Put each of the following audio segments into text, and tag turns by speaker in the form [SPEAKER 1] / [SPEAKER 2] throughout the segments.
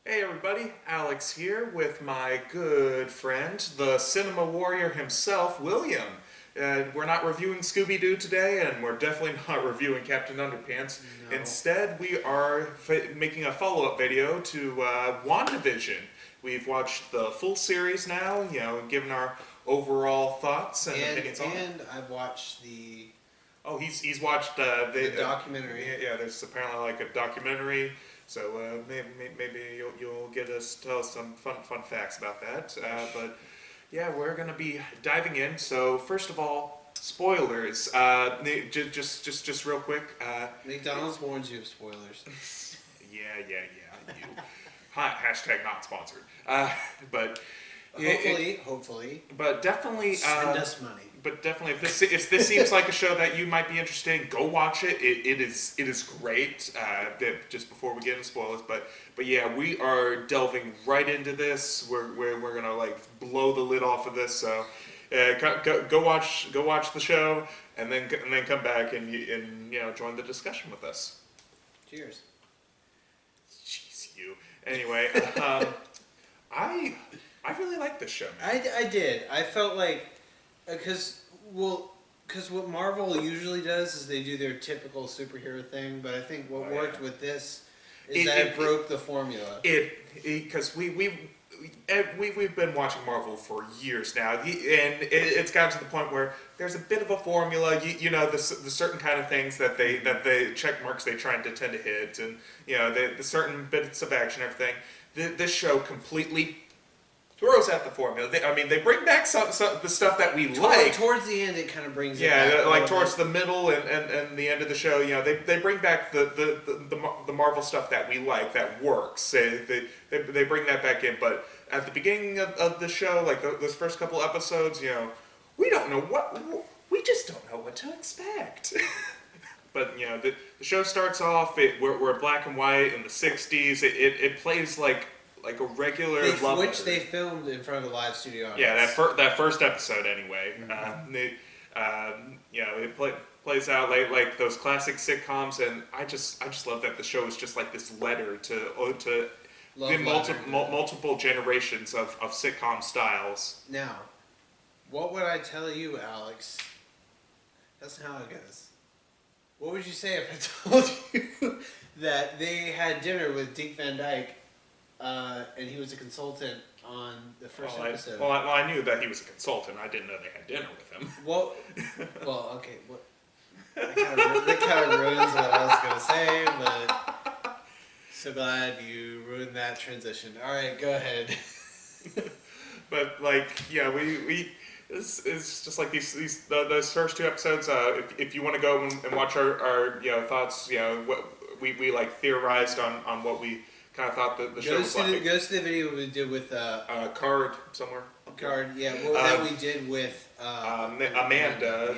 [SPEAKER 1] Hey everybody, Alex here with my good friend, the cinema warrior himself, William. We're not reviewing Scooby-Doo today, and we're definitely not reviewing Captain Underpants.
[SPEAKER 2] No.
[SPEAKER 1] Instead, we are making a follow-up video to WandaVision. We've watched the full series now, given our overall thoughts and opinions on it.
[SPEAKER 2] And I've watched the
[SPEAKER 1] Oh, he's watched
[SPEAKER 2] the documentary.
[SPEAKER 1] yeah, there's apparently like a documentary. So maybe you'll get us tell us some fun facts about that. But yeah, we're gonna be diving in. So first of all, spoilers. Just real quick.
[SPEAKER 2] McDonald's warns you of spoilers.
[SPEAKER 1] Yeah. You. Hashtag not sponsored. But
[SPEAKER 2] Hopefully,
[SPEAKER 1] but definitely
[SPEAKER 2] send us money.
[SPEAKER 1] But definitely, if this seems like a show that you might be interested in, go watch it. It is great. Just before we get into spoilers, but yeah, we are delving right into this. We're gonna like blow the lid off of this. So go watch the show, and then come back and join the discussion with us.
[SPEAKER 2] Cheers.
[SPEAKER 1] Jeez, you. Anyway, I really like this show, man.
[SPEAKER 2] I did. I felt like because what Marvel usually does is they do their typical superhero thing, but I think what worked with this is that it broke the formula.
[SPEAKER 1] Because we've been watching Marvel for years now, and it's gotten to the point where there's a bit of a formula. The certain kind of things that they check marks they try to tend to hit, and the certain bits of action, everything. This show completely throws out the formula. They bring back some the stuff that we like.
[SPEAKER 2] Towards the end, it kind of brings
[SPEAKER 1] it back.
[SPEAKER 2] Yeah,
[SPEAKER 1] like towards the middle and the end of the show, they bring back the Marvel stuff that we like, that works. They bring that back in. But at the beginning of the show, like those first couple episodes, we don't know we just don't know what to expect. But the show starts off. We're black and white in the '60s. It plays like a regular love
[SPEAKER 2] which they filmed in front of a live studio audience.
[SPEAKER 1] Yeah, that first episode anyway.
[SPEAKER 2] Mm-hmm.
[SPEAKER 1] It plays out like those classic sitcoms, and I just love that the show is just like this letter to multiple generations of sitcom styles.
[SPEAKER 2] Now, what would I tell you, Alex? That's not how it goes. What would you say if I told you that they had dinner with Dick Van Dyke? And he was a consultant on the first episode.
[SPEAKER 1] I knew that he was a consultant. I didn't know they had dinner with him.
[SPEAKER 2] Okay. That kind of ruins what I was going to say, but so glad you ruined that transition. All right, go ahead.
[SPEAKER 1] But it's just like those first two episodes. If you want to go and watch our thoughts, what we like theorized on what we kind of thought the show was like.
[SPEAKER 2] Go to the video we did with
[SPEAKER 1] Card somewhere.
[SPEAKER 2] Card, yeah. That we did with
[SPEAKER 1] Amanda,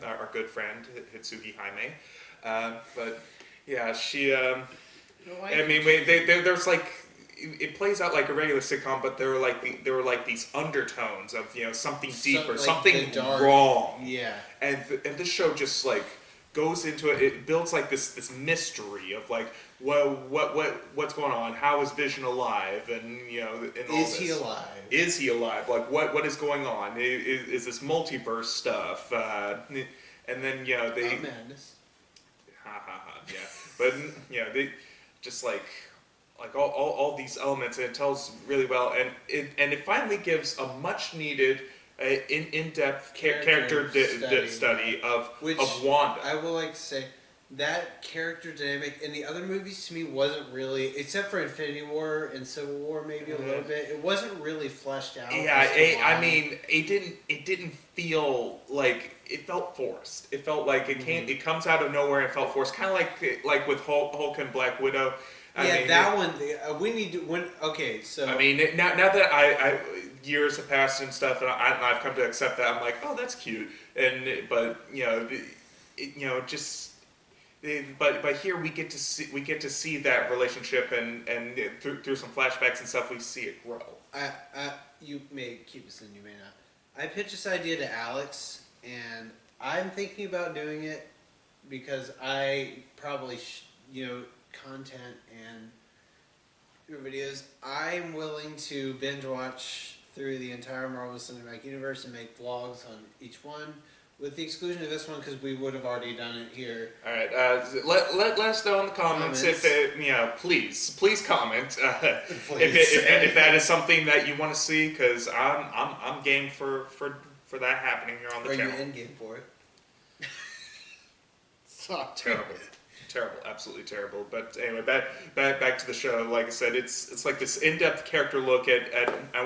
[SPEAKER 1] our good friend Hitsugi Jaime. But yeah, she. There's like it plays out like a regular sitcom, but there were like these undertones of something deeper, something wrong.
[SPEAKER 2] Yeah.
[SPEAKER 1] And this show just like goes into it. It builds like this mystery of like what's going on. How is Vision alive? And and all
[SPEAKER 2] is he alive?
[SPEAKER 1] Is he alive? Like what is going on? Is this multiverse stuff? And then they
[SPEAKER 2] madness.
[SPEAKER 1] Yeah. But they just like all these elements, and it tells really well, and it finally gives a much needed in-depth character study of Wanda.
[SPEAKER 2] I will like to say that character dynamic in the other movies to me wasn't really, except for Infinity War and Civil War maybe a little bit, it wasn't really fleshed out.
[SPEAKER 1] Yeah, it didn't feel like, it felt forced. It felt like it comes out of nowhere and felt forced, kind of like with Hulk and Black Widow.
[SPEAKER 2] We need to okay. So
[SPEAKER 1] now that I years have passed and stuff, and I've come to accept that, I'm like, oh, that's cute, but here we get to see that relationship, and through some flashbacks and stuff, we see it grow.
[SPEAKER 2] You may keep this in, you may not. I pitched this idea to Alex, and I'm thinking about doing it because I probably content and your videos. I'm willing to binge watch through the entire Marvel Cinematic Universe and make vlogs on each one, with the exclusion of this one because we would have already done it here.
[SPEAKER 1] All right. Let us know in the comments if please comment if that is something that you want to see, because I'm game for that happening here on the channel.
[SPEAKER 2] Are you in game for it?
[SPEAKER 1] Stop. Terrible, absolutely terrible. But anyway, back to the show. Like I said, it's like this in-depth character look at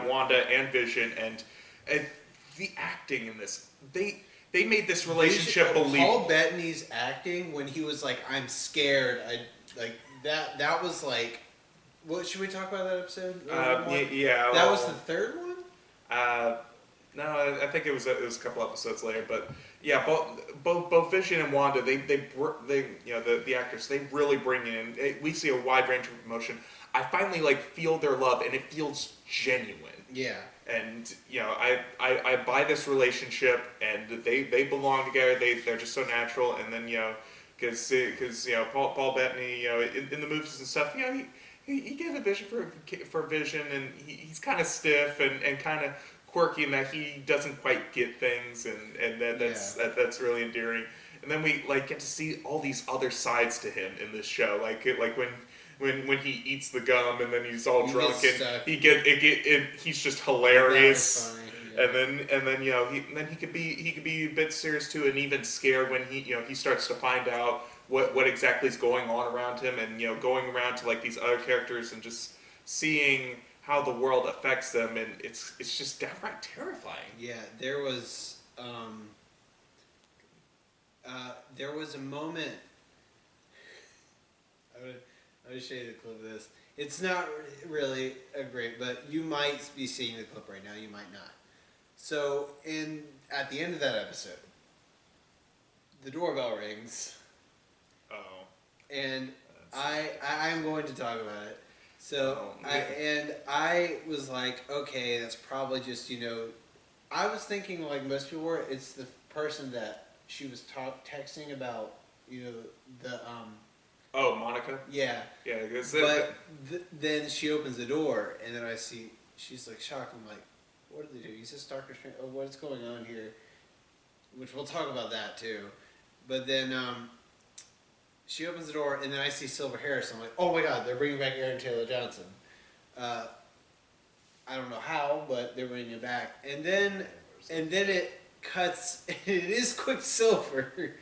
[SPEAKER 1] Wanda and Vision, and the acting in this. They made this relationship believable.
[SPEAKER 2] Paul Bettany's acting when he was like, "I'm scared," that was like. What should we talk about that episode?
[SPEAKER 1] Yeah.
[SPEAKER 2] That was the third one.
[SPEAKER 1] No, I think it was a couple episodes later, but yeah, both Vision and Wanda, they the actors, they really bring in. We see a wide range of emotion. I finally feel their love, and it feels genuine.
[SPEAKER 2] Yeah.
[SPEAKER 1] And I buy this relationship, and they belong together. They're just so natural. And then because Paul Bettany, in the movies and stuff, he gave a vision for Vision, and he's kind of stiff and kind of quirky in that he doesn't quite get things, and that's really endearing. And then we get to see all these other sides to him in this show, like when he eats the gum and then he's all drunk and he's just hilarious.
[SPEAKER 2] Funny,
[SPEAKER 1] yeah. And then he could be a bit serious too, and even scared when he starts to find out what exactly is going on around him, and going around to these other characters and just seeing how the world affects them, and it's just downright terrifying.
[SPEAKER 2] Yeah, there was a moment. I'm gonna show you the clip of this. It's not really a great, but you might be seeing the clip right now. You might not. So, at the end of that episode, the doorbell rings.
[SPEAKER 1] Oh.
[SPEAKER 2] And I'm going to talk about it. So I was like, okay, that's probably just I was thinking like most people were. It's the person that she was texting about.
[SPEAKER 1] Oh, Monica.
[SPEAKER 2] Yeah.
[SPEAKER 1] Yeah.
[SPEAKER 2] Then she opens the door, and then I see she's shocked. I'm like, what did they do? He says Doctor Strange. Oh, what's going on here? Which we'll talk about that too. But then she opens the door, and then I see Silver Harris. I'm like, oh my God, they're bringing back Aaron Taylor Johnson. I don't know how, but they're bringing it back. And then it cuts. It is Quicksilver,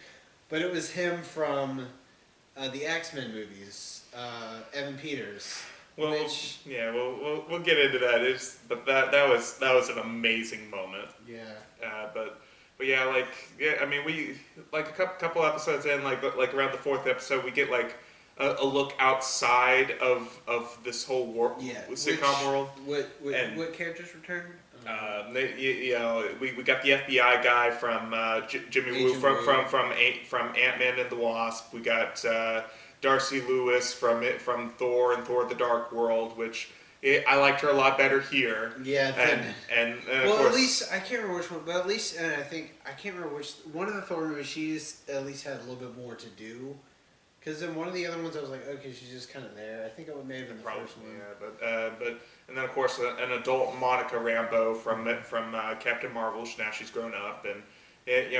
[SPEAKER 2] but it was him from the X-Men movies, Evan Peters.
[SPEAKER 1] Well, we'll get into that. But that was an amazing moment.
[SPEAKER 2] Yeah.
[SPEAKER 1] But yeah, I mean, we a couple episodes in, around the fourth episode, we get a look outside of this whole sitcom world.
[SPEAKER 2] What characters return?
[SPEAKER 1] We got the FBI guy from Jimmy Woo from Ant-Man and the Wasp. We got Darcy Lewis from Thor and Thor: The Dark World, which I liked her a lot better here.
[SPEAKER 2] Yeah,
[SPEAKER 1] and
[SPEAKER 2] well,
[SPEAKER 1] of course,
[SPEAKER 2] at least I can't remember which one, but at least I can't remember which one of the Thor movies she's at least had a little bit more to do. Because in one of the other ones, I was like, okay, she's just kind of there. I think it may have been the first one.
[SPEAKER 1] Yeah, but and then of course an adult Monica Rambeau from Captain Marvel. Now she's grown up, and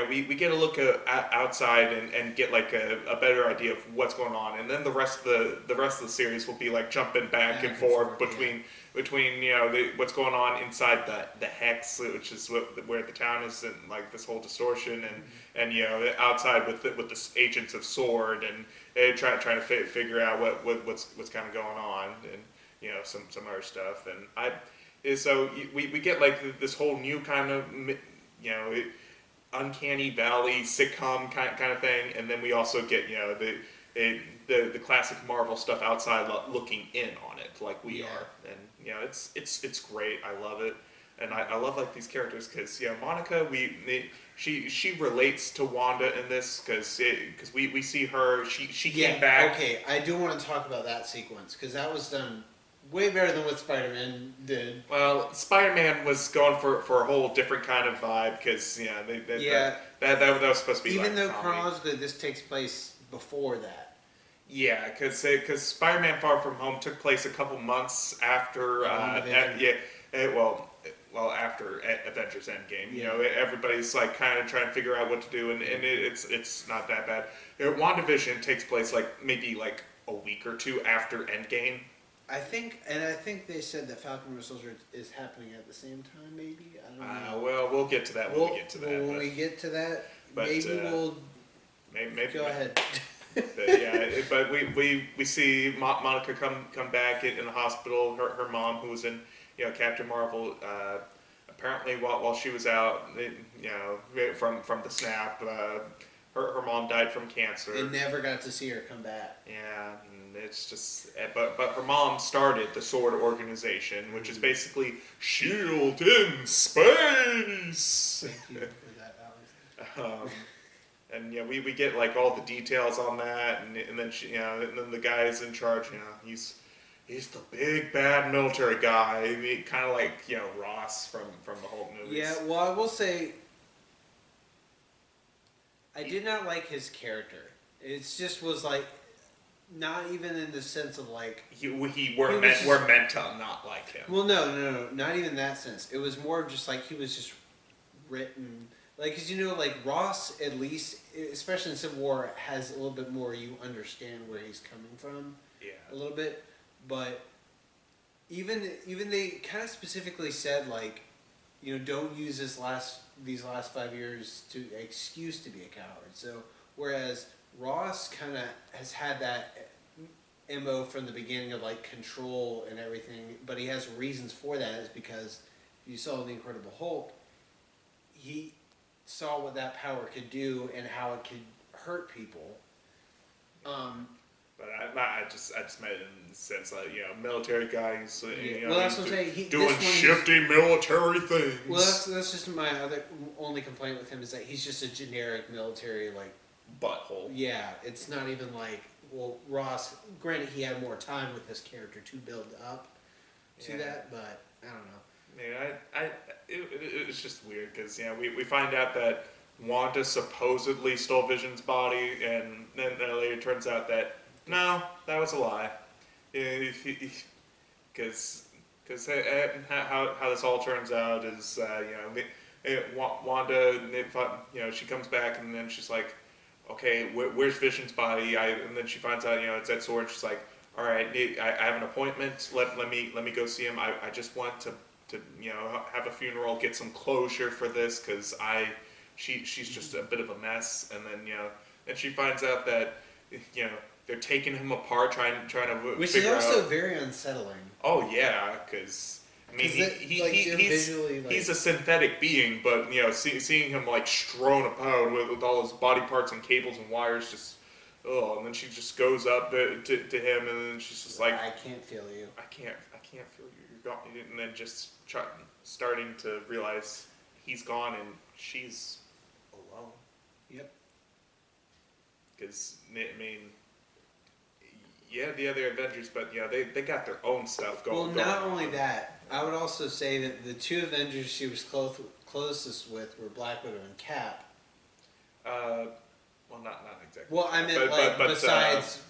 [SPEAKER 1] we get a look outside and get a better idea of what's going on, and then the rest of the series will be jumping back and forth between what's going on inside the hex, which is where the town is, and this whole distortion, and outside with the agents of Sword, and trying to figure out what's kind of going on, and some other stuff, and so we get this whole new kind of uncanny valley sitcom kind of thing, and then we also get the classic Marvel stuff outside looking in on it like we are, and it's great. I love it, and I love these characters because Monica, she relates to Wanda in this because we see her, she came back.
[SPEAKER 2] Okay, I do want to talk about that sequence because that was done way better than what Spider-Man did.
[SPEAKER 1] Well, Spider-Man was going for a whole different kind of vibe because that was supposed to be
[SPEAKER 2] even though chronologically this takes place before that.
[SPEAKER 1] Yeah, because Spider-Man: Far From Home took place a couple months after,
[SPEAKER 2] WandaVision.
[SPEAKER 1] after Avengers Endgame. You
[SPEAKER 2] Yeah.
[SPEAKER 1] know, everybody's like kind of trying to figure out what to do, and it's not that bad. You know, WandaVision takes place like maybe like a week or two after Endgame.
[SPEAKER 2] I think they said that Falcon Winter Soldier is happening at the same time. Maybe I don't know.
[SPEAKER 1] Well, we'll get to that when we get to that.
[SPEAKER 2] When we get to that,
[SPEAKER 1] but,
[SPEAKER 2] maybe we'll
[SPEAKER 1] maybe
[SPEAKER 2] go ahead.
[SPEAKER 1] But we see Monica come back in the hospital. Her mom, who was in Captain Marvel, apparently while she was out, from the snap, her mom died from cancer.
[SPEAKER 2] And never got to see her come back.
[SPEAKER 1] Yeah, and it's just but her mom started the Sword Organization, which is basically Shield in space.
[SPEAKER 2] Thank you for that, Alex.
[SPEAKER 1] And we get like all the details on that, and then and then the guy's in charge. He's the big bad military guy. Kind of like Ross from the Hulk movies.
[SPEAKER 2] Yeah, well, I will say, I did not like his character. It just was like, not even in the sense of like
[SPEAKER 1] we're meant to not like him.
[SPEAKER 2] Well, no, not even that sense. It was more of just like he was just written. Like, because like Ross, at least, especially in Civil War, has a little bit more, you understand where he's coming from.
[SPEAKER 1] Yeah.
[SPEAKER 2] A little bit. But even they kind of specifically said, like, don't use these last 5 years to excuse to be a coward. So, whereas Ross kind of has had that MO from the beginning of, like, control and everything, but he has reasons for that, is because you saw the Incredible Hulk, he saw what that power could do and how it could hurt people.
[SPEAKER 1] But I just meant it in the sense like military guy. He's
[SPEAKER 2] Well, that's what I'm saying.
[SPEAKER 1] Doing shifty military things.
[SPEAKER 2] Well, that's just my only complaint with him, is that he's just a generic military like
[SPEAKER 1] butthole.
[SPEAKER 2] Yeah, it's not even like, well, Ross. Granted, he had more time with this character to build up to that, but I don't know.
[SPEAKER 1] Yeah, it was just weird because we find out that Wanda supposedly stole Vision's body, and then later it turns out that no, that was a lie. Because how this all turns out is Wanda, she comes back and then she's like, okay, where's Vision's body? And then she finds out it's that sword. She's like, all right, I have an appointment. Let me go see him. I just want to have a funeral, get some closure for this, because she's just a bit of a mess. And then and she finds out that they're taking him apart, trying to
[SPEAKER 2] which
[SPEAKER 1] figure
[SPEAKER 2] is also
[SPEAKER 1] out.
[SPEAKER 2] very unsettling.
[SPEAKER 1] Oh yeah, because I mean he's a synthetic being, but seeing him like strewn about with all his body parts and cables and wires, just and then she just goes up to him, and then she's just like,
[SPEAKER 2] I can't feel you.
[SPEAKER 1] I can't feel you. You're gone. And then just starting to realize he's gone and she's alone.
[SPEAKER 2] Yep.
[SPEAKER 1] Because I mean, the other Avengers, but they got their own stuff going.
[SPEAKER 2] Well, not only that, I would also say that the two Avengers she was closest with were Black Widow and Cap.
[SPEAKER 1] Well, not exactly.
[SPEAKER 2] Well, I meant but, besides.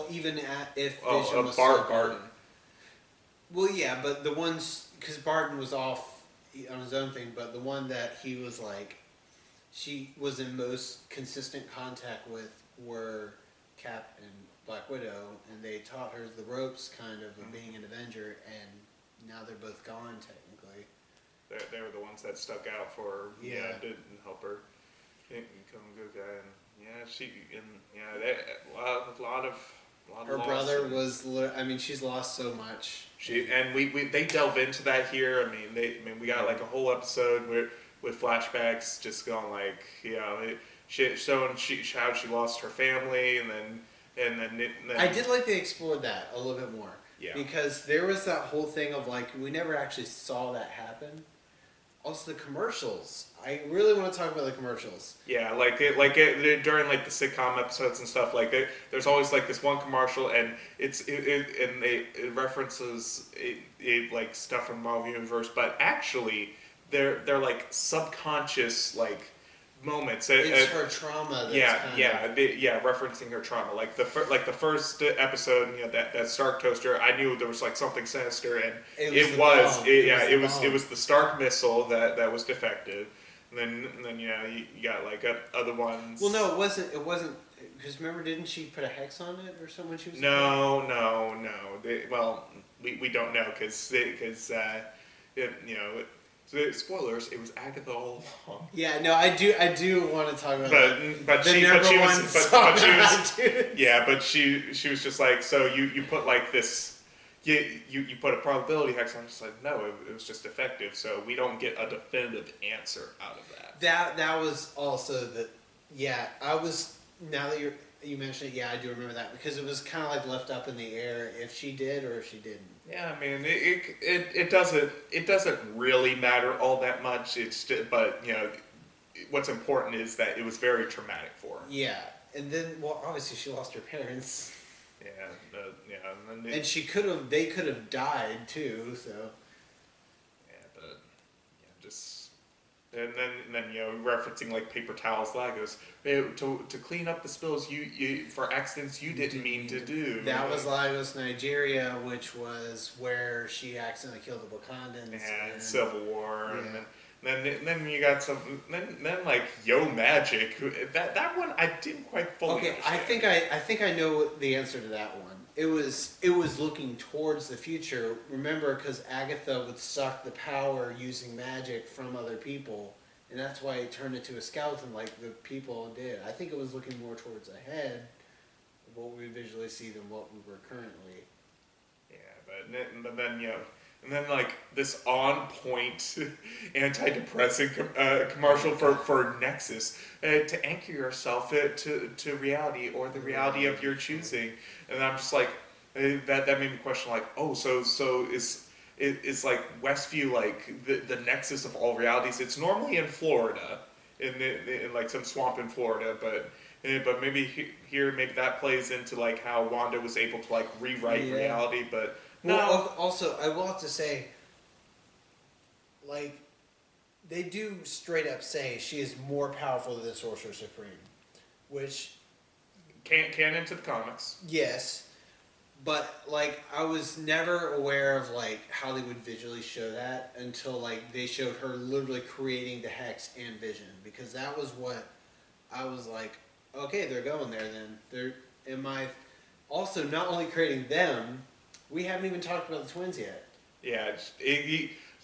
[SPEAKER 2] Even if Vision was
[SPEAKER 1] Barton.
[SPEAKER 2] Well, yeah, but the ones, because Barton was off on his own thing, but the one that he was like, she was in most consistent contact with were Cap and Black Widow, and they taught her the ropes kind of being an Avenger, and now they're both gone technically.
[SPEAKER 1] They were the ones that stuck out for her.
[SPEAKER 2] Yeah.
[SPEAKER 1] Didn't help her become a good guy, and a lot of
[SPEAKER 2] her brother was. I mean, she's lost so much.
[SPEAKER 1] They delve into that here. I mean, we got like a whole episode with flashbacks, just going like, showing how she lost her family, and then
[SPEAKER 2] I did like they explored that a little bit more.
[SPEAKER 1] Yeah.
[SPEAKER 2] Because there was that whole thing of like, we never actually saw that happen. Also, the commercials. I really want to talk about the commercials.
[SPEAKER 1] Yeah, during like the sitcom episodes and stuff, like there's always like this one commercial, and it references like stuff from Marvel Universe, but actually they're like subconscious like moments.
[SPEAKER 2] It's her trauma. That's
[SPEAKER 1] referencing her trauma. Like the first episode, that Stark toaster. I knew there was like something sinister, and it was the Stark missile that was defective. And then you got like other ones.
[SPEAKER 2] Well, no, it wasn't. Because remember, didn't she put a hex on it or something when she was?
[SPEAKER 1] No. We don't know because spoilers. It was Agatha all along.
[SPEAKER 2] Yeah, no, I do want to talk about that.
[SPEAKER 1] But she was just like, so you put like this, you put a probability hex on. I'm just like, no, it was just defective, so we don't get a definitive answer out of that.
[SPEAKER 2] That was also I was, now that you mentioned it, I do remember that, because it was kind of like left up in the air if she did or if she didn't.
[SPEAKER 1] Yeah, I mean, it doesn't really matter all that much. But what's important is that it was very traumatic for her.
[SPEAKER 2] Yeah, and then obviously she lost her parents.
[SPEAKER 1] Yeah,
[SPEAKER 2] and they could have died too. So.
[SPEAKER 1] And then referencing like paper towels, Lagos, to clean up the spills you for accidents you didn't mean to do.
[SPEAKER 2] That was Lagos, Nigeria, which was where she accidentally killed the Wakandans.
[SPEAKER 1] And Civil War, yeah. And then you got some then like Yo Magic. That one I didn't quite fully understand.
[SPEAKER 2] I think I know the answer to that one. It was looking towards the future. Remember, because Agatha would suck the power using magic from other people, and that's why it turned into a skeleton like the people did. I think it was looking more towards ahead of what we visually see than what we were currently.
[SPEAKER 1] Yeah, but then and then like this on point antidepressant commercial for Nexus to anchor yourself to reality or the reality of your choosing. And I'm just like, that made me question like, oh, so is like Westview like the nexus of all realities? It's normally in Florida, in like some swamp in Florida, but maybe here maybe that plays into like how Wanda was able to like rewrite reality, but. No.
[SPEAKER 2] Well, also, I will have to say, like, they do straight up say she is more powerful than Sorcerer Supreme, which...
[SPEAKER 1] Canon to the comics.
[SPEAKER 2] Yes, but, like, I was never aware of, like, how they would visually show that until, like, they showed her literally creating the Hex and Vision, because that was what I was like, okay, they're going there then. Also, not only creating them... We haven't even talked about the twins yet. Yeah,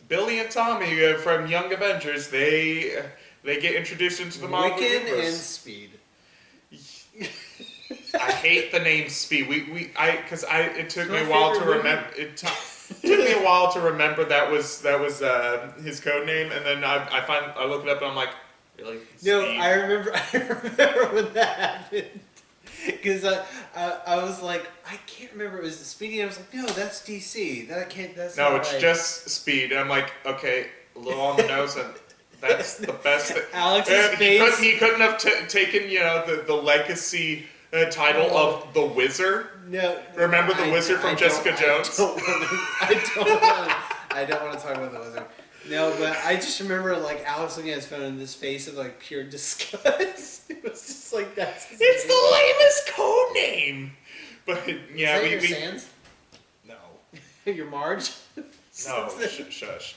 [SPEAKER 1] Billy and Tommy from Young Avengers, they get introduced into the Marvel universe.
[SPEAKER 2] Wiccan and Speed.
[SPEAKER 1] I hate the name Speed. It took me a while to remember. It took me a while to remember that was his code name, and then I look it up and I'm like, really? Speed?
[SPEAKER 2] No, I remember when that happened. Because I was like, I can't remember. It was the Speedy. And I was like, no, that's DC. That's
[SPEAKER 1] no,
[SPEAKER 2] not
[SPEAKER 1] it's
[SPEAKER 2] right.
[SPEAKER 1] just Speed. And I'm like, okay, a little on the nose, and that's the best.
[SPEAKER 2] Alex's face.
[SPEAKER 1] He couldn't have taken the legacy title of the Wizard.
[SPEAKER 2] No.
[SPEAKER 1] Remember the Wizard from Jessica Jones?
[SPEAKER 2] I don't want to talk about the Wizard. No, but I just remember like Alex looking at his phone and this face of like pure disgust. It was just like
[SPEAKER 1] it's the lamest code name. But yeah,
[SPEAKER 2] is that your Sans?
[SPEAKER 1] No.
[SPEAKER 2] Your Marge?
[SPEAKER 1] No, shush.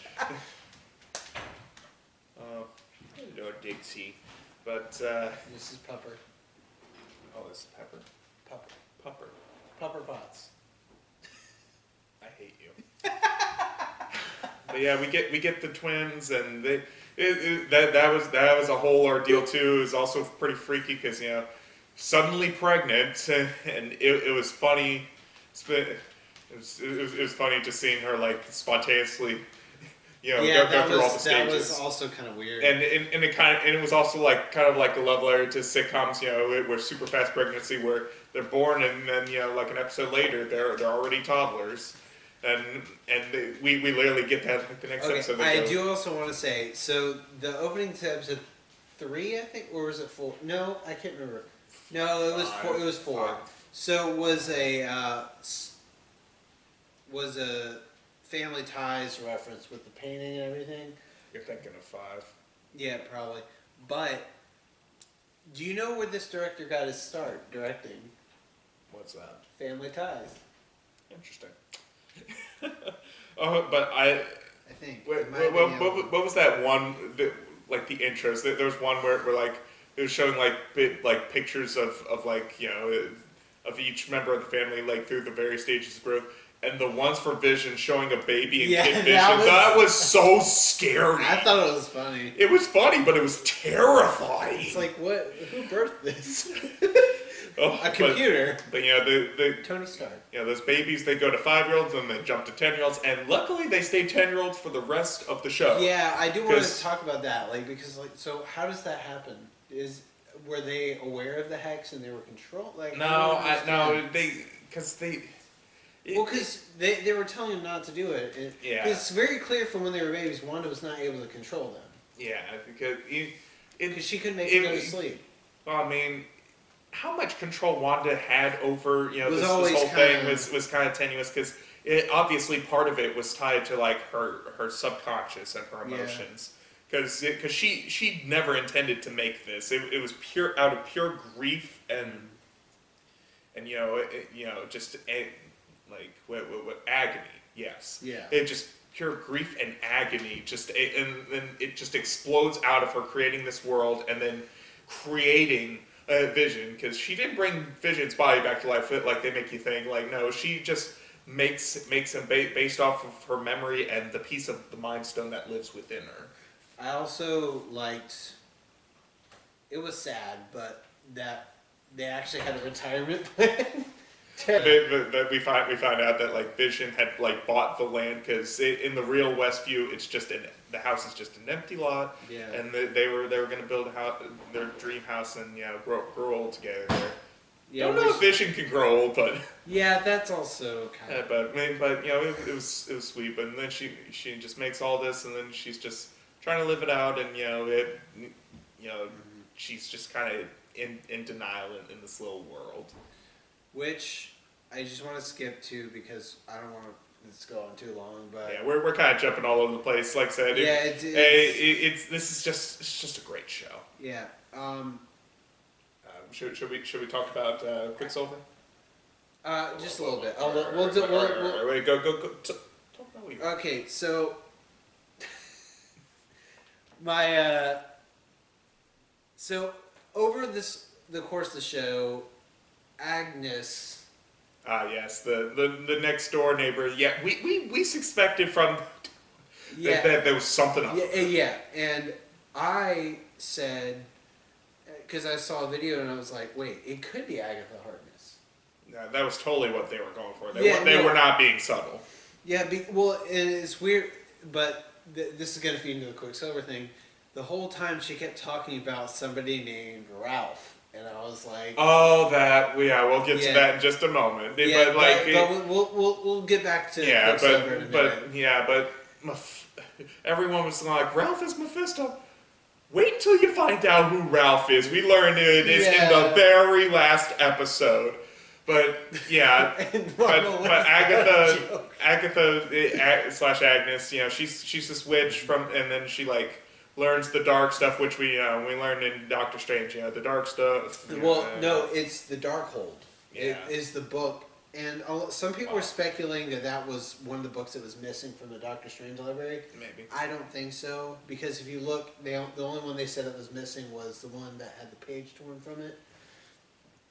[SPEAKER 1] Lord Dixie, but
[SPEAKER 2] this is Pupper.
[SPEAKER 1] Oh, this is Pepper.
[SPEAKER 2] Pupper Potts.
[SPEAKER 1] I hate you. But yeah, we get the twins, and that was a whole ordeal too. It was also pretty freaky because suddenly pregnant, and it was funny. It was funny just seeing her like spontaneously, go through all the stages.
[SPEAKER 2] That was also kind of weird.
[SPEAKER 1] And it was also like kind of like a love letter to sitcoms, where super fast pregnancy, where they're born and then like an episode later they're already toddlers. And we literally get that like the next episode.
[SPEAKER 2] I do also want to say, so the opening to episode 3, I think, or was it 4? No, I can't remember. No, it was 4. It was 4.
[SPEAKER 1] 5.
[SPEAKER 2] So was a Family Ties reference with the painting and everything.
[SPEAKER 1] You're thinking of 5.
[SPEAKER 2] Yeah, probably. But Do you know where this director got his start directing?
[SPEAKER 1] What's that?
[SPEAKER 2] Family Ties.
[SPEAKER 1] Interesting. Oh, but I
[SPEAKER 2] think.
[SPEAKER 1] what was that one? Like the intros. There was one where like it was showing like pictures of like of each member of the family like through the various stages of growth. And the ones for Vision showing a baby and Kid Vision, that was so scary.
[SPEAKER 2] I thought it was funny.
[SPEAKER 1] It was funny, but it was terrifying.
[SPEAKER 2] It's like, what? Who birthed this?
[SPEAKER 1] Oh,
[SPEAKER 2] a computer.
[SPEAKER 1] But the
[SPEAKER 2] Tony Stark.
[SPEAKER 1] Those babies, they go to 5-year-olds and they jump to 10-year-olds, and luckily they stay 10-year-olds for the rest of the show.
[SPEAKER 2] Yeah, I do want to talk about that, because so how does that happen? Were they aware of the hex and they were controlled?
[SPEAKER 1] Because
[SPEAKER 2] they were telling him not to do it. It's very clear from when they were babies, Wanda was not able to control them.
[SPEAKER 1] Yeah, because
[SPEAKER 2] she couldn't make them go to sleep.
[SPEAKER 1] Well, I mean, how much control Wanda had over this whole thing was kind of tenuous, because obviously part of it was tied to like her subconscious and her emotions. Because she never intended to make this. It was out of pure grief and just what agony. Yes.
[SPEAKER 2] Yeah.
[SPEAKER 1] It just pure grief and agony. And then it just explodes out of her creating this world and then creating Vision, because she didn't bring Vision's body back to life like they make you think. Like, no, she just makes him based off of her memory and the piece of the Mind Stone that lives within her.
[SPEAKER 2] I also liked. It was sad, but that they actually had a retirement plan.
[SPEAKER 1] But we find out that like Vision had like bought the land, because in the real Westview it's just the house is just an empty lot, and they were going to build a house, their dream house, and grow old together there. Yeah, don't know if Vision can grow old, but
[SPEAKER 2] that's also kind of.
[SPEAKER 1] But it was sweet. But then she just makes all this, and then she's just trying to live it out, and she's just kind of in denial in this little world.
[SPEAKER 2] Which I just want to skip to, because I don't want this to go on too long. But
[SPEAKER 1] yeah, we're kind of jumping all over the place. Like I said, this is just a great show.
[SPEAKER 2] Yeah.
[SPEAKER 1] Should we talk about Quicksilver?
[SPEAKER 2] Just a little bit.
[SPEAKER 1] Wait, go. Talk about what you want.
[SPEAKER 2] Okay, so so over the course of the show, Agnes.
[SPEAKER 1] Yes, the next door neighbor. Yeah, we suspected from that there was something up.
[SPEAKER 2] Yeah, and I said, because I saw a video and I was like, wait, it could be Agatha Harkness.
[SPEAKER 1] Yeah, that was totally what they were going for. They were not being subtle.
[SPEAKER 2] Yeah, it's weird, but this is going to feed into the Quicksilver thing. The whole time she kept talking about somebody named Ralph. And I was like,
[SPEAKER 1] "Oh, we'll get to that in just a moment."
[SPEAKER 2] Yeah, but we'll get back to Quicksilver in a minute.
[SPEAKER 1] but everyone was like, "Ralph is Mephisto." Wait until you find out who Ralph is. We learned it is in the very last episode. But yeah, but Agatha / Agnes, she's this witch and then she like learns the dark stuff, which we learned in Doctor Strange. The dark stuff.
[SPEAKER 2] Well, no, it's the Darkhold.
[SPEAKER 1] Yeah.
[SPEAKER 2] It is the book, and some people were speculating that was one of the books that was missing from the Doctor Strange library.
[SPEAKER 1] Maybe.
[SPEAKER 2] I don't think so, because if you look, the only one they said that was missing was the one that had the page torn from it.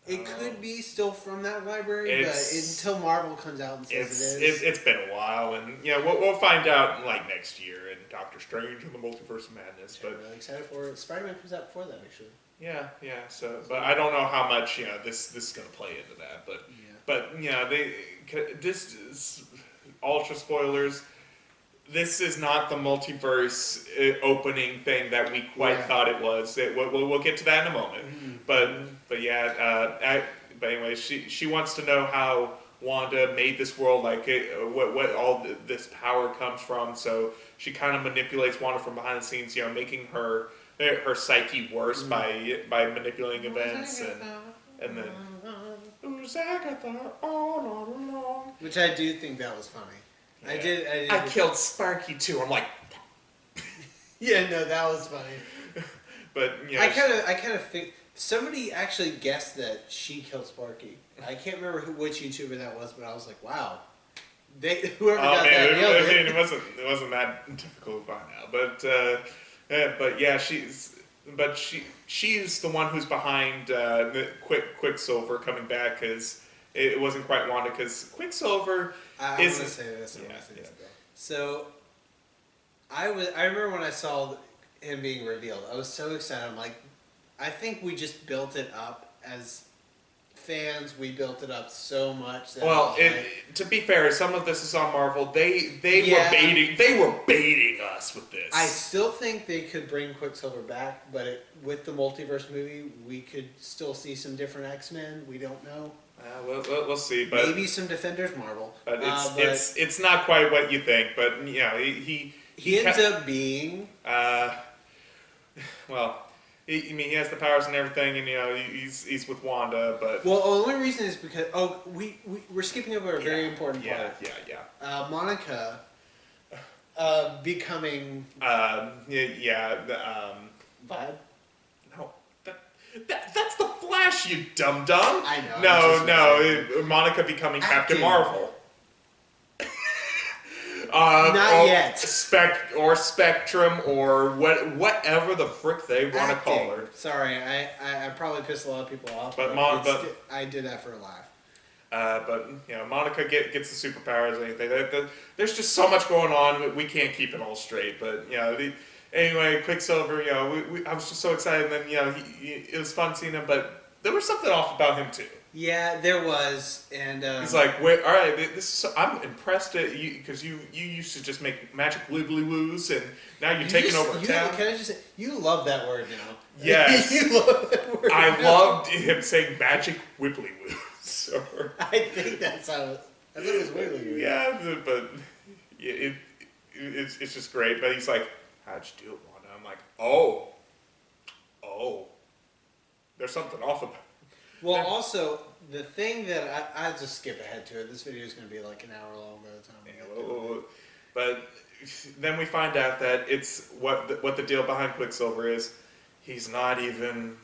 [SPEAKER 2] It could be still from that library, but until Marvel comes out and says it is.
[SPEAKER 1] It's been a while, and we'll find out like next year in Doctor Strange and the Multiverse of Madness. But
[SPEAKER 2] I'm really excited for it. Spider-Man comes out before that, actually.
[SPEAKER 1] Yeah. So, but I don't know how much this is going to play into that. But this is ultra spoilers. This is not the multiverse opening thing that we quite thought it was. We'll get to that in a moment. Mm-hmm. But anyway, she wants to know how Wanda made this world, like what all this power comes from. So she kind of manipulates Wanda from behind the scenes, making her psyche worse by manipulating events and then who's Agatha all along.
[SPEAKER 2] Which I do think that was funny.
[SPEAKER 1] Yeah. I killed Sparky too. I'm like,
[SPEAKER 2] yeah, no, that was funny.
[SPEAKER 1] But
[SPEAKER 2] I kind of think Somebody actually guessed that she killed Sparky. I can't remember which YouTuber that was, but I was like, wow. Whoever got that nailed it.
[SPEAKER 1] I mean, it wasn't that difficult to find out, but yeah, she's the one who's behind the Quicksilver coming back, because it wasn't quite Wanda, because Quicksilver
[SPEAKER 2] I want to say this. So I remember when I saw him being revealed, I was so excited. I'm like, I think we just built it up as fans. We built it up so much that
[SPEAKER 1] to be fair, some of this is on Marvel. They were baiting us with this.
[SPEAKER 2] I still think they could bring Quicksilver back, but with the multiverse movie, we could still see some different X-Men. We don't know.
[SPEAKER 1] We'll see, but
[SPEAKER 2] maybe some Defenders Marvel.
[SPEAKER 1] But it's not quite what you think. But he
[SPEAKER 2] ends up being
[SPEAKER 1] well. He has the powers and everything, and he's with Wanda, but
[SPEAKER 2] the only reason is because we're skipping over a very important part. Monica becoming
[SPEAKER 1] Vibe. No, that's the Flash, you dum dum.
[SPEAKER 2] I know.
[SPEAKER 1] No, Monica becoming Captain Marvel.
[SPEAKER 2] Not yet.
[SPEAKER 1] Spectrum, or whatever the frick they want to call her.
[SPEAKER 2] Sorry, I probably pissed a lot of people off.
[SPEAKER 1] But
[SPEAKER 2] I did that for a laugh.
[SPEAKER 1] But Monica gets the superpowers and anything. There's just so much going on. We can't keep it all straight. But anyway, Quicksilver. I was just so excited. And then it was fun seeing him, but there was something off about him too.
[SPEAKER 2] Yeah, there was, and
[SPEAKER 1] he's like, "Wait, all right, I'm impressed at you, because you used to just make magic wibbly woos, and now you're taking over town."
[SPEAKER 2] Can I just say, you love that word now?
[SPEAKER 1] Yes,
[SPEAKER 2] you love that word.
[SPEAKER 1] I loved him saying magic wibbly woos.
[SPEAKER 2] I think that's how. I thought it was wibbly woos.
[SPEAKER 1] Yeah, but it's just great. But he's like, "How'd you do it, Wanda?" I'm like, "Oh, there's something off about it."
[SPEAKER 2] Well, also, the thing that I'll just skip ahead to it. This video is going to be like an hour long by the time we get to it.
[SPEAKER 1] But then we find out that it's what the deal behind Quicksilver is. He's not even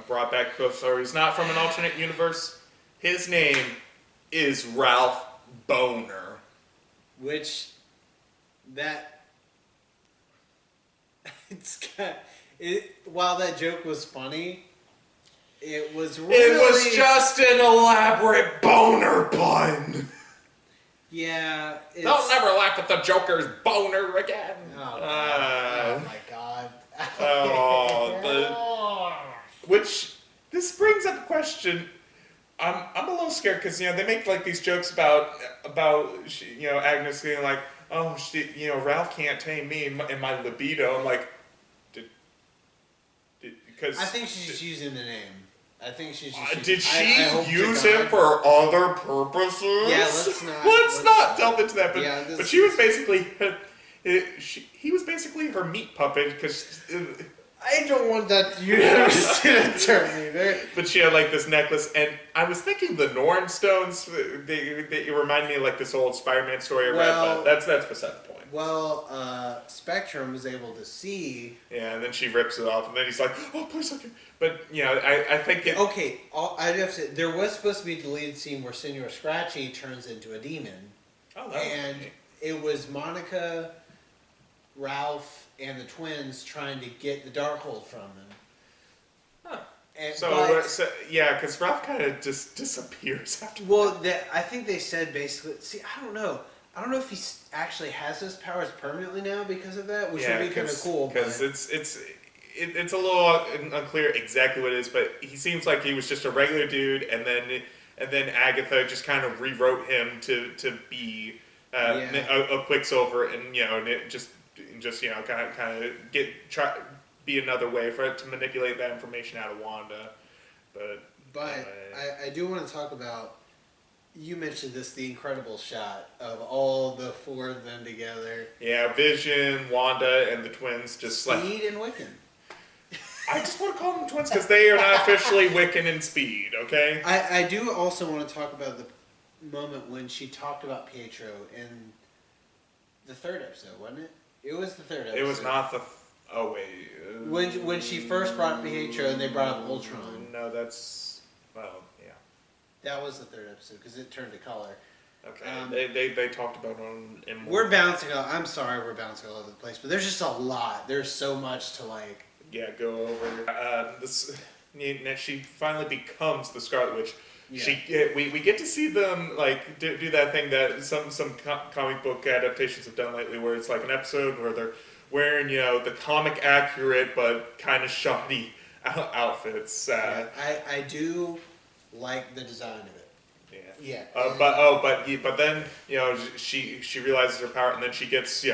[SPEAKER 1] brought back Quicksilver. He's not from an alternate universe. His name is Ralph Boner.
[SPEAKER 2] Which, while that joke was funny, it was
[SPEAKER 1] just an elaborate boner pun.
[SPEAKER 2] Yeah.
[SPEAKER 1] They'll never laugh at the Joker's boner again.
[SPEAKER 2] Oh my god.
[SPEAKER 1] Which, this brings up a question. I'm a little scared, because they make like these jokes about Agnes being like, oh, Ralph can't tame me and my libido. I'm like, because
[SPEAKER 2] I think she's just using the name. I think she's just
[SPEAKER 1] did she use him for other purposes?
[SPEAKER 2] Yeah, let's
[SPEAKER 1] not delve into that. But,
[SPEAKER 2] but
[SPEAKER 1] she was basically he was basically her meat puppet, because
[SPEAKER 2] I don't want that you to understand a term either.
[SPEAKER 1] But she had like this necklace, and I was thinking the Norn stones. They remind me of like this old Spider-Man story I read, but that's beside the point.
[SPEAKER 2] Well, Spectrum was able to see.
[SPEAKER 1] Yeah, and then she rips it off, and then he's like, "Oh, please, okay." But I think it.
[SPEAKER 2] Okay, I'd have to say, there was supposed to be a deleted scene where Senor Scratchy turns into a demon.
[SPEAKER 1] Oh,
[SPEAKER 2] and it was Monica, Ralph, and the twins trying to get the Darkhold from him.
[SPEAKER 1] Huh.
[SPEAKER 2] Because
[SPEAKER 1] Ralph kind of just disappears after.
[SPEAKER 2] Well, I think they said basically. See, I don't know. I don't know if he actually has his powers permanently now because of that, which would be kind of cool.
[SPEAKER 1] Because it's a little unclear exactly what it is, but he seems like he was just a regular dude, and then Agatha just kind of rewrote him to be a Quicksilver, and it just kind of be another way for it to manipulate that information out of Wanda.
[SPEAKER 2] But I do want to talk about. You mentioned the incredible shot of all the four of them together.
[SPEAKER 1] Yeah, Vision, Wanda, and the twins just
[SPEAKER 2] Speed and Wiccan.
[SPEAKER 1] I just want to call them twins because they are not officially Wiccan and Speed, okay?
[SPEAKER 2] I do also want to talk about the moment when she talked about Pietro in the third episode, wasn't it? It was the third episode.
[SPEAKER 1] It was not the Oh wait.
[SPEAKER 2] When she first brought up Pietro and they brought up Ultron.
[SPEAKER 1] No, that's yeah.
[SPEAKER 2] That was the third episode because it turned to color.
[SPEAKER 1] Okay. They talked about it in more.
[SPEAKER 2] We're bouncing. I'm sorry, we're bouncing all over the place, but there's just a lot. There's so much to like.
[SPEAKER 1] Yeah, go over. She finally becomes the Scarlet Witch. Yeah. We get to see them like do that thing that some comic book adaptations have done lately, where it's like an episode where they're wearing the comic accurate but kind of shoddy outfits.
[SPEAKER 2] I do like the design of it. Yeah.
[SPEAKER 1] But then she realizes her power, and then she gets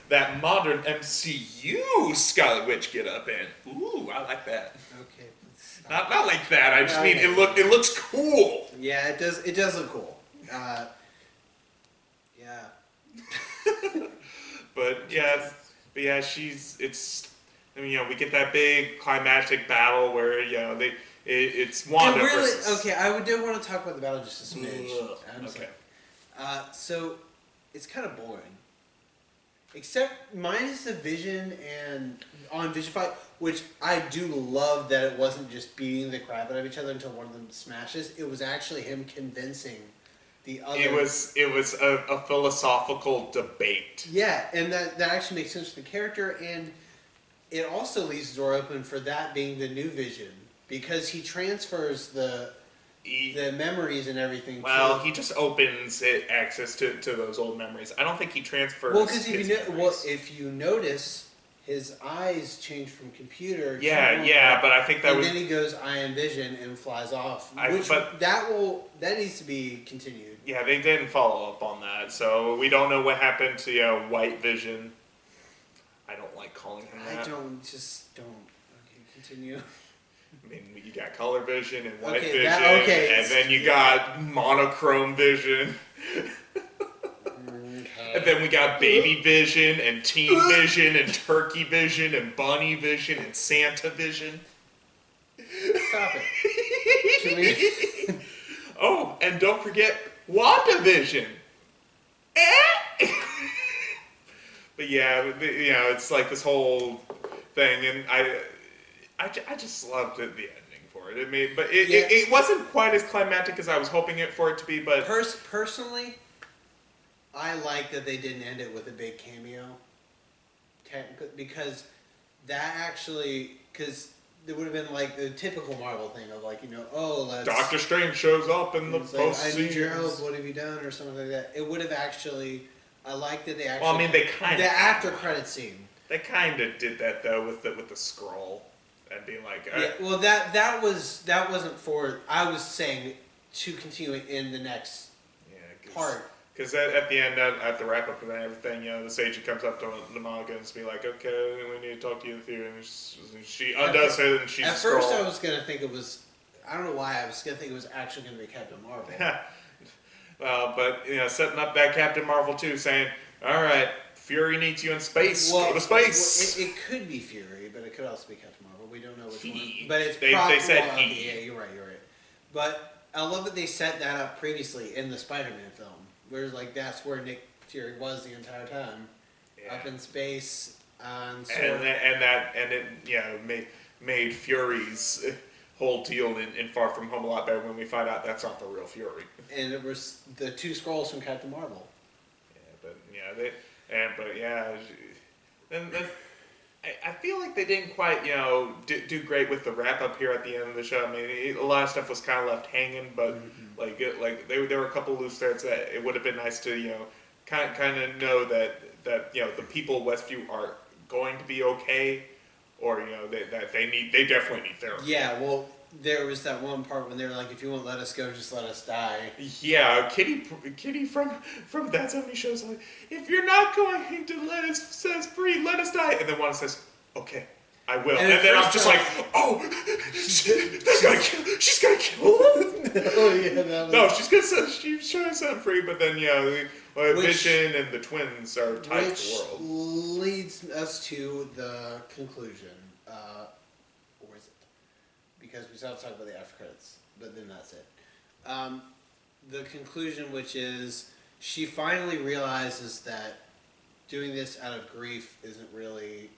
[SPEAKER 1] that modern MCU Scarlet Witch get up in. Ooh, I like that.
[SPEAKER 2] Okay.
[SPEAKER 1] Not like that. I just mean it looks cool.
[SPEAKER 2] Yeah, it does. It does look cool. Yeah.
[SPEAKER 1] But yeah, it's. I mean, we get that big climactic battle where it's Wanda versus.
[SPEAKER 2] Okay, I did want to talk about the battle just a smidge.
[SPEAKER 1] Okay.
[SPEAKER 2] So it's kind of boring, except minus the Vision and on Vision fight, which I do love that it wasn't just beating the crap out of each other until one of them smashes. It was actually him convincing the other.
[SPEAKER 1] It was a philosophical debate.
[SPEAKER 2] Yeah, and that actually makes sense for the character, and it also leaves the door open for that being the new Vision, because he transfers the memories and everything.
[SPEAKER 1] Well, he just opens access to those old memories. I don't think he transfers.
[SPEAKER 2] Well, because if you notice, his eyes change from computer.
[SPEAKER 1] Yeah, but I think that
[SPEAKER 2] then he goes I am Vision and flies off. That needs to be continued.
[SPEAKER 1] Yeah, they didn't follow up on that, so we don't know what happened to White Vision. I don't like calling him that.
[SPEAKER 2] Don't. Okay, continue.
[SPEAKER 1] I mean, you got color vision and white vision,
[SPEAKER 2] and
[SPEAKER 1] then you got monochrome vision. And then we got baby vision and teen vision and turkey vision and bunny vision and Santa vision.
[SPEAKER 2] Stop it.
[SPEAKER 1] Oh, and don't forget Wandavision. But yeah, it's like this whole thing, and I just loved the ending for it. It wasn't quite as climactic as I was hoping for it to be. But
[SPEAKER 2] personally, I like that they didn't end it with a big cameo. Because it would have been like the typical Marvel thing of like
[SPEAKER 1] Doctor Strange shows up in the post
[SPEAKER 2] I need your help. What have you done, or something like that. It would have actually. I like that they actually.
[SPEAKER 1] Well, I mean, they kind of
[SPEAKER 2] the after credit scene.
[SPEAKER 1] They kind of did that though with the scroll and being like.
[SPEAKER 2] Yeah, well, that wasn't for. I was saying to continue it in the next part.
[SPEAKER 1] Because at the end, at the wrap up and everything, the sage comes up to Namaga and be like, "Okay, we need to talk to you in the theater." And she undoes her and she's.
[SPEAKER 2] At first, I was gonna think it was. I don't know why I was gonna think it was actually gonna be Captain Marvel.
[SPEAKER 1] Well, but setting up that Captain Marvel too, saying, "All right, Fury needs you in space. Go to space."
[SPEAKER 2] It could be Fury, but it could also be Captain Marvel. We don't know which one.
[SPEAKER 1] But it's they said he.
[SPEAKER 2] Okay, yeah, you're right. But I love that they set that up previously in the Spider-Man film, where that's where Nick Fury was the entire time, up in space. And it made Fury's whole deal in Far From Home a lot better when we find out that's not the real Fury. And it was the two scrolls from Captain Marvel.
[SPEAKER 1] And I feel like they didn't quite do great with the wrap up here at the end of the show. I mean, a lot of stuff was kind of left hanging, but there were a couple loose threads that it would have been nice to kind of know that the people of Westview are going to be okay, or that they definitely need therapy.
[SPEAKER 2] Yeah, well, there was that one part when they were like, "If you won't let us go, just let us die."
[SPEAKER 1] Yeah, Kitty from That 70 Show's like, "If you're not going to let us free, let us die." And then Wanda says, "Okay, I will." And then I'm just like, "Oh, she's gonna kill him."
[SPEAKER 2] Oh yeah, that was...
[SPEAKER 1] No, she's trying to set him free, but then Vision and the twins are tied to the world.
[SPEAKER 2] Which leads us to the conclusion. Or is it? Because we still have to talk about the after credits, but then that's it. The conclusion, which is she finally realizes that doing this out of grief isn't really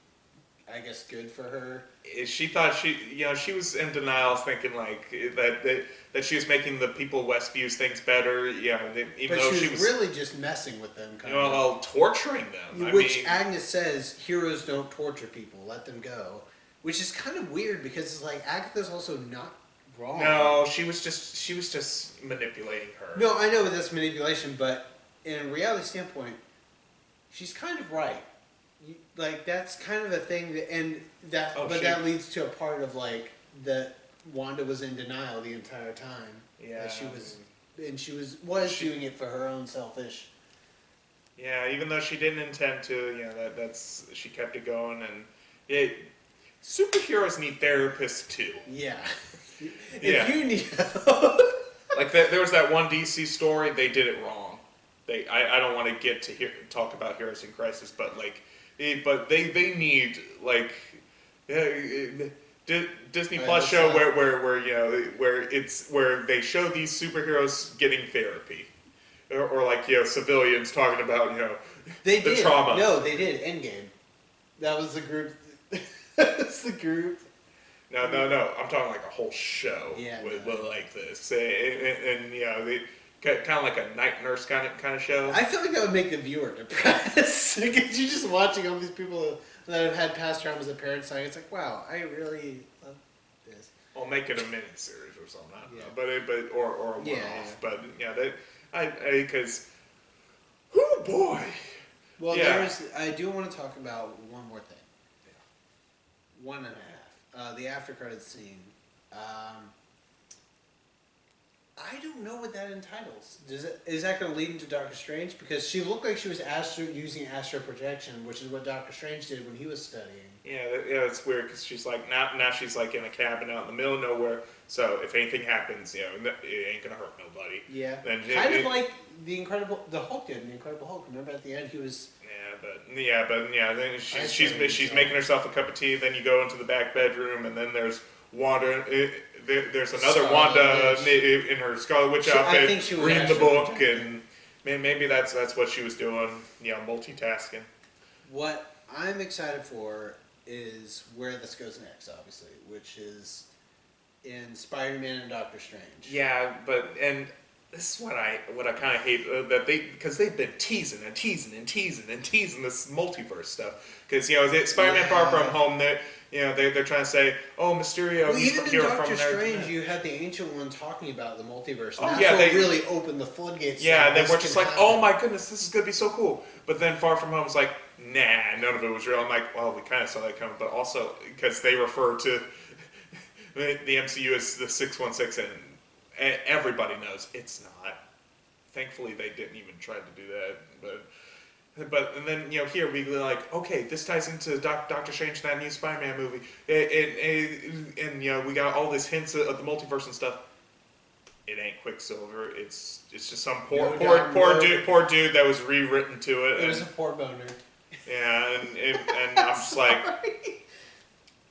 [SPEAKER 2] I guess, good for her.
[SPEAKER 1] She thought she was in denial, thinking like that she was making the people West View's things better. Yeah, even
[SPEAKER 2] But
[SPEAKER 1] though
[SPEAKER 2] she was really just messing with them, kind of.
[SPEAKER 1] well, torturing them.
[SPEAKER 2] Which Agnes says, heroes don't torture people, let them go. Which is kind of weird because it's like Agatha's also not wrong.
[SPEAKER 1] No, she was just manipulating her.
[SPEAKER 2] No, I know that's manipulation, but in a reality standpoint, she's kind of right. Like that's kind of a thing that leads to a part of like that Wanda was in denial the entire time.
[SPEAKER 1] Yeah,
[SPEAKER 2] that she was doing it for her own selfish.
[SPEAKER 1] Yeah, even though she didn't intend to, that's she kept it going, and superheroes need therapists too.
[SPEAKER 2] Yeah.
[SPEAKER 1] If
[SPEAKER 2] you need
[SPEAKER 1] like there was that one DC story, they did it wrong. I don't want to talk about Heroes in Crisis, but they need like Disney Plus show where they show these superheroes getting therapy, or like civilians talking about
[SPEAKER 2] the
[SPEAKER 1] did. Trauma.
[SPEAKER 2] No, they did. Endgame. That was the group. That's the group.
[SPEAKER 1] No. I'm talking like a whole show with like this, and they kind of like a night nurse kind of show.
[SPEAKER 2] I feel like that would make the viewer depressed because you're just watching all these people that have had past traumas as parents. It's like, wow, I really love this.
[SPEAKER 1] I'll make it a mini series or something. I don't know, or a one-off. But because, oh boy.
[SPEAKER 2] Well, I do want to talk about one more thing. Yeah. 1.5. The after credits scene. I don't know what that entitles. Is that going to lead into Doctor Strange? Because she looked like she was using astral projection, which is what Doctor Strange did when he was studying. Yeah,
[SPEAKER 1] it's weird because she's like now she's like in a cabin out in the middle of nowhere. So if anything happens, it ain't gonna hurt nobody.
[SPEAKER 2] Yeah,
[SPEAKER 1] then
[SPEAKER 2] like the Hulk did in the Incredible Hulk. Remember at the end he was.
[SPEAKER 1] Then she's making herself a cup of tea. Then you go into the back bedroom, and then there's Wanda. There's another Wanda in her Scarlet Witch outfit.
[SPEAKER 2] I think she was
[SPEAKER 1] reading the book, and maybe that's what she was doing. Multitasking.
[SPEAKER 2] What I'm excited for is where this goes next, obviously, which is in Spider-Man and Doctor Strange.
[SPEAKER 1] Yeah, and this is what I kind of hate because they've been teasing this multiverse stuff. Because Spider-Man Far From Home, they're trying to say, oh, Mysterio.
[SPEAKER 2] Well, even in Doctor Strange, you had the Ancient One talking about the multiverse. And they really opened the floodgates.
[SPEAKER 1] Yeah, and then we're just like, oh my goodness, this is gonna be so cool. But then Far From Home is like, nah, none of it was real. I'm like, well, we kind of saw that coming, but also because they refer to the MCU as the 616, and everybody knows it's not. Thankfully, they didn't even try to do that, but and then here we like, okay, this ties into Doctor Strange, that new Spider-Man movie, and we got all this hints of the multiverse and stuff. It ain't Quicksilver. It's just some poor dude that was rewritten to it.
[SPEAKER 2] It was a poor boner.
[SPEAKER 1] Yeah, and I'm just like,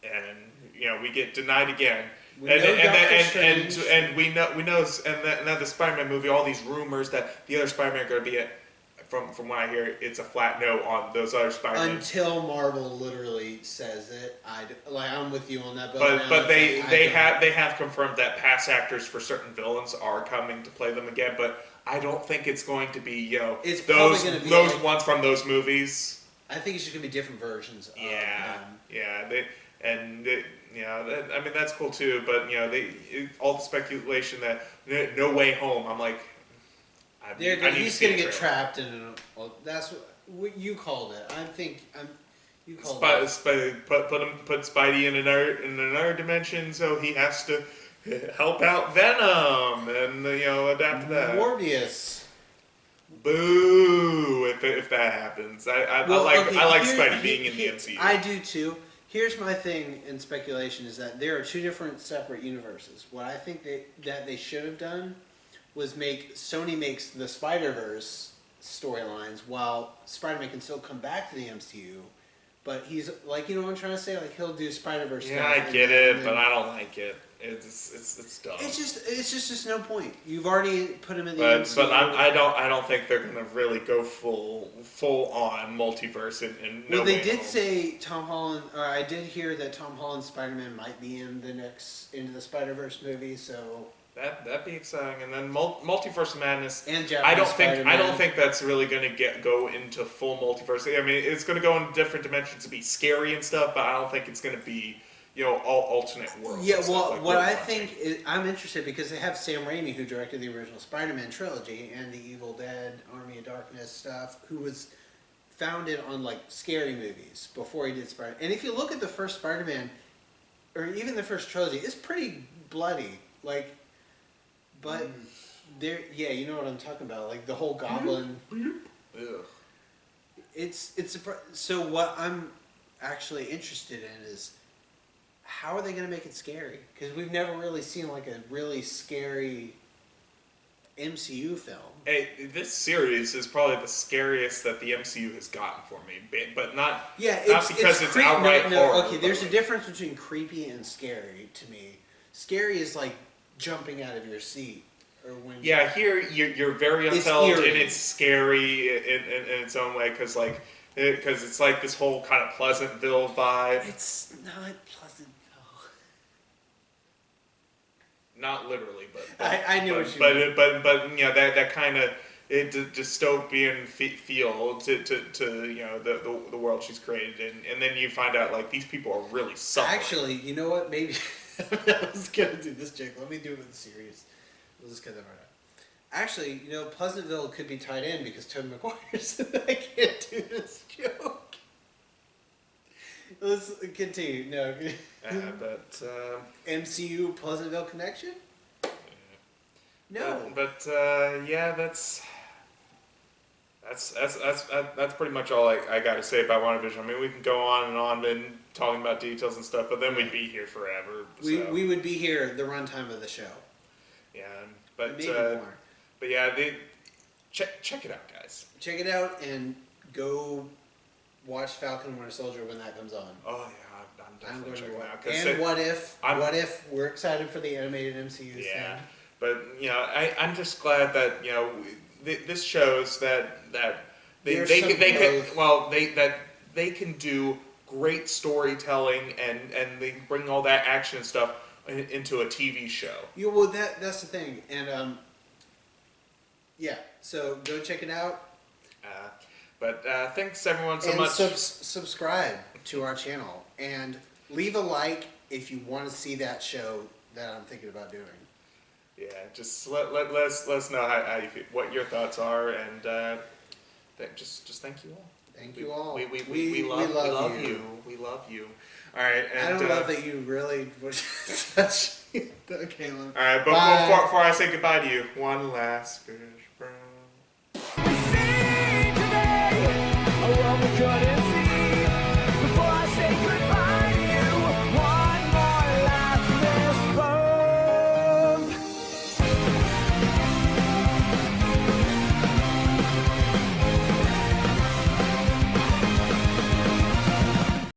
[SPEAKER 1] and we get denied again. And we know, and then the Spider-Man movie, all these rumors that the other Spider-Man are going to be from what I hear, it's a flat no on those other Spider-Man.
[SPEAKER 2] Until Marvel literally says it, I'm with you on that. But
[SPEAKER 1] they have confirmed that past actors for certain villains are coming to play them again. But I don't think it's going to be
[SPEAKER 2] it's
[SPEAKER 1] those
[SPEAKER 2] be
[SPEAKER 1] ones from those movies.
[SPEAKER 2] I think it's just going to be different versions.
[SPEAKER 1] I mean that's cool too. But all the speculation that No Way Home, I'm like.
[SPEAKER 2] He's going to get trapped in that's what you called it. You called it.
[SPEAKER 1] Put Spidey in another dimension, so he has to help out Venom and adapt to that.
[SPEAKER 2] Morbius.
[SPEAKER 1] Boo! If that happens, I like Spidey being in the MCU.
[SPEAKER 2] I do too. Here's my thing in speculation: is that there are two different separate universes. What I think that they should have done was Sony makes the Spider-Verse storylines while Spider-Man can still come back to the MCU, but he's like, what I'm trying to say? Like, he'll do Spider-Verse stuff.
[SPEAKER 1] Yeah, I get it, but I don't like it. It's dumb.
[SPEAKER 2] It's just no point. You've already put him in the
[SPEAKER 1] But
[SPEAKER 2] MCU.
[SPEAKER 1] I don't think they're gonna really go full on multiverse and
[SPEAKER 2] Well, they did say Tom Holland. Or I did hear that Tom Holland's Spider-Man might be in the next Into the Spider-Verse movie. So
[SPEAKER 1] that'd be exciting. And then Multiverse of Madness.
[SPEAKER 2] and
[SPEAKER 1] I
[SPEAKER 2] Japanese
[SPEAKER 1] don't think that's really gonna go into full multiverse. I mean, it's gonna go in different dimensions to be scary and stuff, but I don't think it's gonna be, all alternate worlds.
[SPEAKER 2] Yeah, well,
[SPEAKER 1] like
[SPEAKER 2] what I think is, I'm interested because they have Sam Raimi, who directed the original Spider-Man trilogy and the Evil Dead, Army of Darkness stuff, who was founded on like scary movies before he did Spider. And if you look at the first Spider-Man, or even the first trilogy, it's pretty bloody. Like, but there, yeah, you know what I'm talking about. Like the whole Goblin.
[SPEAKER 1] Ugh.
[SPEAKER 2] So what I'm actually interested in is, how are they going to make it scary? Because we've never really seen like a really scary MCU film.
[SPEAKER 1] Hey, this series is probably the scariest that the MCU has gotten for me, but not because it's outright horror.
[SPEAKER 2] Okay, there's a difference between creepy and scary to me. Scary is like jumping out of your seat. Or when
[SPEAKER 1] here you're very unsettled and it's scary in its own way because it's like this whole kind of Pleasantville vibe.
[SPEAKER 2] It's not Pleasantville.
[SPEAKER 1] Not literally, but
[SPEAKER 2] I knew what you mean.
[SPEAKER 1] But that kind of dystopian feel to the world she's created, and then you find out like these people are really suffering.
[SPEAKER 2] Actually, you know what? Maybe I was gonna do this, Jake. Let me do it with the series. We'll just get that right out. Actually, Pleasantville could be tied in because Tobey Maguire's. I can't do this joke. Let's continue. No.
[SPEAKER 1] But
[SPEAKER 2] MCU Pleasantville connection? No.
[SPEAKER 1] But that's pretty much all I got to say about WandaVision. I mean, we can go on and on and talking about details and stuff, but then we'd be here forever. So.
[SPEAKER 2] We would be here the runtime of the show.
[SPEAKER 1] Yeah, but
[SPEAKER 2] maybe more.
[SPEAKER 1] But yeah, check it out, guys.
[SPEAKER 2] Check it out and go watch Falcon and Winter Soldier when that comes on.
[SPEAKER 1] Oh yeah, I'm definitely checking it out.
[SPEAKER 2] And what if we're excited for the animated MCU thing?
[SPEAKER 1] But I'm just glad that this shows that they can do great storytelling and they bring all that action stuff into a TV show.
[SPEAKER 2] Yeah, well that's the thing, and so go check it out.
[SPEAKER 1] But thanks everyone so much.
[SPEAKER 2] Subscribe to our channel and leave a like if you want to see that show that I'm thinking about doing.
[SPEAKER 1] Yeah, just let us know how you feel, what your thoughts are, and just thank you all.
[SPEAKER 2] Thank you all.
[SPEAKER 1] We love you. We love you. All right. And,
[SPEAKER 2] I don't love that you really was such. Okay.
[SPEAKER 1] All right, but before I say goodbye to you, one last fish brown.
[SPEAKER 3] We see today a world we couldn't